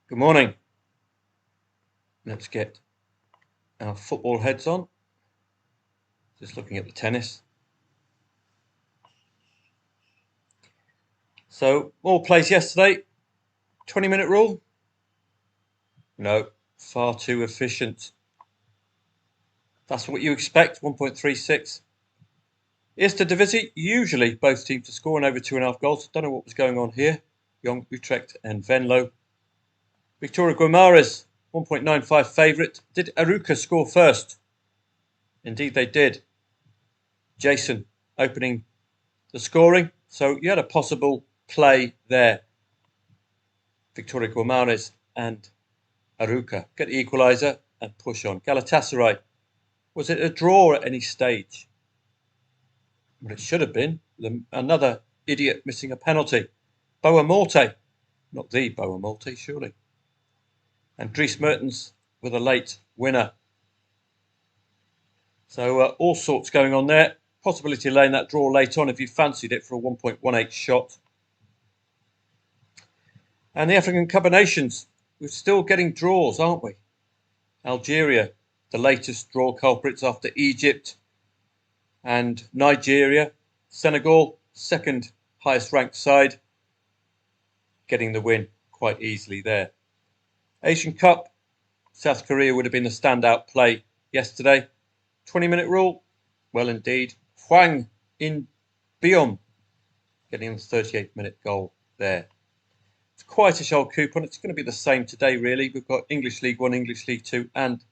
Good morning. Let's get our football heads on. Just looking at the tennis. So, all plays yesterday. 20-minute rule? No, far too efficient. That's what you expect, 1.36. Eredivisie, usually both teams are scoring over 2.5 goals. Don't know what was going on here. Young Utrecht and Venlo. Victoria Guimaraes, 1.95 favourite. Did Aruca score first? Indeed they did. Jason opening the scoring. So you had a possible play there. Victoria Guimaraes and Aruca get the equaliser and push on. Galatasaray, was it a draw at any stage? Well, it should have been. Another idiot missing a penalty. Boa Morte, not the Boa Morte, surely. And Dries Mertens with a late winner. So all sorts going on there. Possibility of laying that draw late on if you fancied it for a 1.18 shot. And the African Cup of Nations, we're still getting draws, aren't we? Algeria, the latest draw culprits after Egypt and Nigeria. Senegal, second highest ranked side, getting the win quite easily there. Asian Cup, South Korea would have been the standout play yesterday. 20-minute rule, well indeed. Hwang in Biom getting the 38-minute goal there. It's quite a shell coupon. It's going to be the same today, really. We've got English League 1, English League 2 and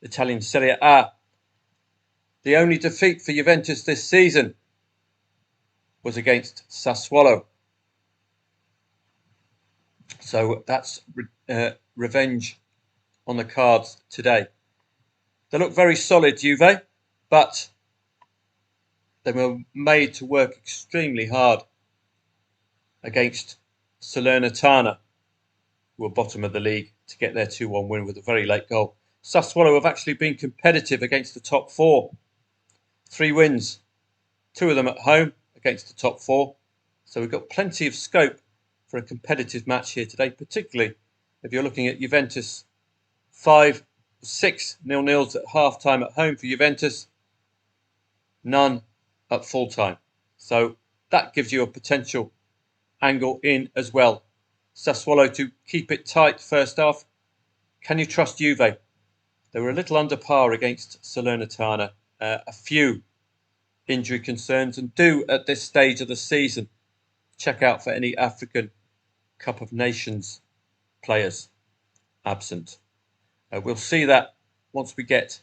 Italian Serie A. The only defeat for Juventus this season was against Sassuolo. So that's revenge on the cards today. They look very solid, Juve, but they were made to work extremely hard against Salernitana, who were bottom of the league, to get their 2-1 win with a very late goal. Sassuolo have actually been competitive against the top four. 3 wins, 2 of them at home against the top 4. So we've got plenty of scope for a competitive match here today, particularly if you're looking at Juventus 5-6 0-0s at half time at home for Juventus, none at full time. So that gives you a potential angle in as well. Sassuolo to keep it tight first half. Can you trust Juve? They were a little under par against Salernitana. A few injury concerns, and do at this stage of the season check out for any African Cup of Nations players absent. We'll see that once we get,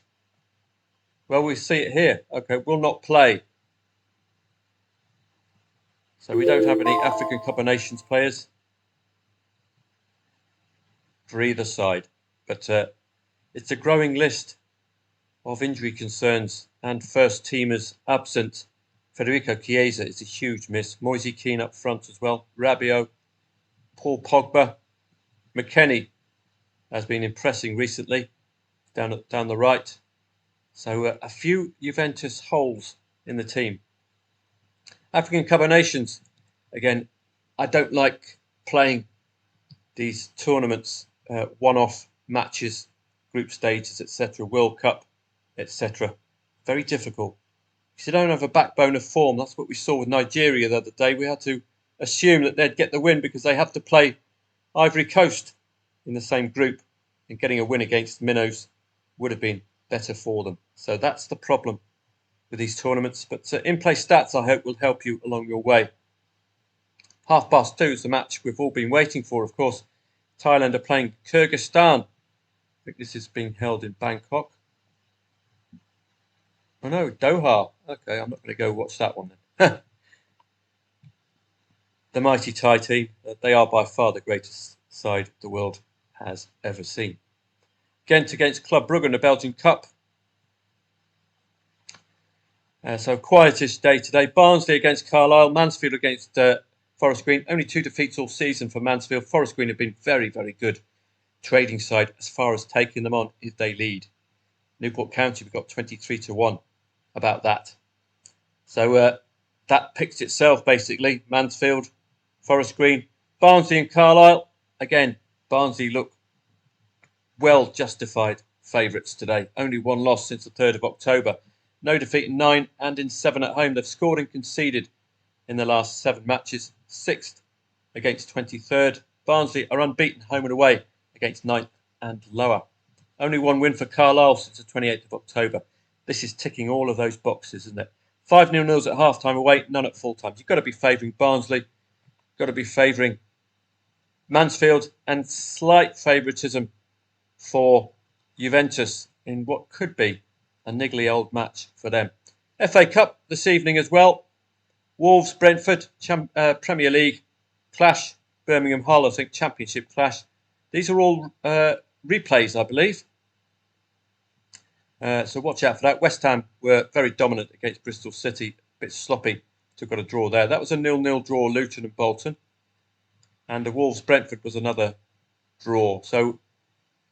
well, we see it here. Okay, will not play. So we don't have any African Cup of Nations players for either side, but it's a growing list of injury concerns and first teamers absent. Federico Chiesa is a huge miss. Moise Kean up front as well. Rabiot, Paul Pogba, McKennie has been impressing recently down the right. So a few Juventus holes in the team. African Cup of Nations, again, I don't like playing these tournaments, one-off matches, group stages, etc., World Cup, etc. Very difficult. Because you don't have a backbone of form. That's what we saw with Nigeria the other day. We had to assume that they'd get the win because they have to play Ivory Coast in the same group, and getting a win against Minnows would have been better for them. So that's the problem with these tournaments. But in-play stats, I hope, will help you along your way. 2:30 is the match we've all been waiting for, of course. Thailand are playing Kyrgyzstan. I think this is being held in Bangkok. Oh no, Doha. Okay, I'm not going to go watch that one then. The mighty Thai team, they are by far the greatest side the world has ever seen. Ghent against Club Brugge in the Belgian Cup. So quietish day today. Barnsley against Carlisle. Mansfield against Forest Green. Only 2 defeats all season for Mansfield. Forest Green have been very, very good trading side as far as taking them on if they lead. Newport County, we've got 23-1 about that. So that picks itself basically. Mansfield, Forest Green, Barnsley and Carlisle. Again, Barnsley look well justified favourites today. Only one loss since the 3rd of October. No defeat in 9 and in 7 at home. They've scored and conceded in the last 7 matches. 6th against 23rd. Barnsley are unbeaten home and away against 9th and lower. Only one win for Carlisle since the 28th of October. This is ticking all of those boxes, isn't it? 5-0 at half-time away, none at full-time. You've got to be favouring Barnsley. Got to be favouring Mansfield, and slight favouritism for Juventus in what could be a niggly old match for them. FA Cup this evening as well. Wolves, Brentford, Premier League clash. Birmingham Hull, I think, Championship clash. These are all replays, I believe. So watch out for that. West Ham were very dominant against Bristol City. A bit sloppy. So got a draw there. That was a 0-0 draw, Luton and Bolton. And the Wolves-Brentford was another draw. So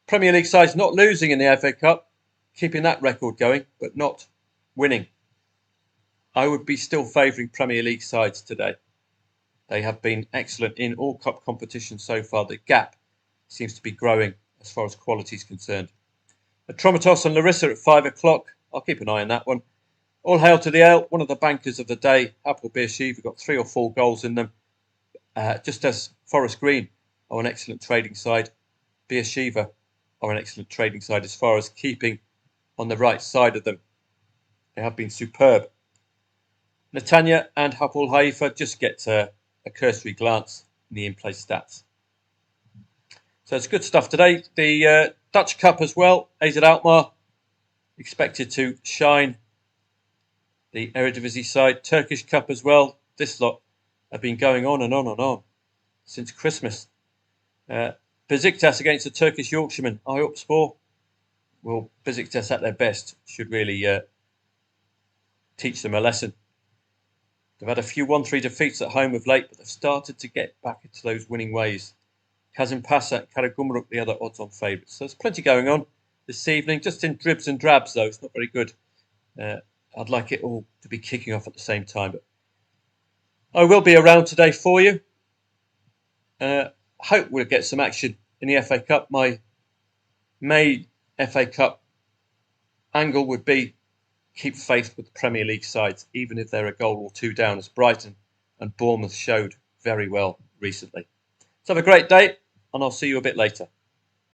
Premier League sides not losing in the FA Cup, keeping that record going, but not winning. I would be still favouring Premier League sides today. They have been excellent in all cup competitions so far. The gap seems to be growing as far as quality is concerned. Atromitos and Larissa at 5 o'clock. I'll keep an eye on that one. All hail to the ale. One of the bankers of the day, Apple Beersheva, got 3 or 4 goals in them. Just as Forest Green are an excellent trading side, Beersheva are an excellent trading side as far as keeping on the right side of them. They have been superb. Netanya and Hapoel Haifa just get a cursory glance in the in-play stats. So it's good stuff today. The Dutch Cup as well. AZ Alkmaar expected to shine. The Eredivisie side. Turkish Cup as well. This lot have been going on and on and on since Christmas. Besiktas against the Turkish Yorkshiremen, Ayopspor. Well, Besiktas at their best should really teach them a lesson. They've had a few 1-3 defeats at home of late, but they've started to get back into those winning ways. Kazimpasa and Karagümrük, the other odds-on favourites. So there's plenty going on this evening, just in dribs and drabs though. It's not very good. I'd like it all to be kicking off at the same time, but I will be around today for you. Hope we'll get some action in the FA Cup. My main FA Cup angle would be keep faith with the Premier League sides, even if they're a goal or 2 down, as Brighton and Bournemouth showed very well recently. So have a great day, and I'll see you a bit later.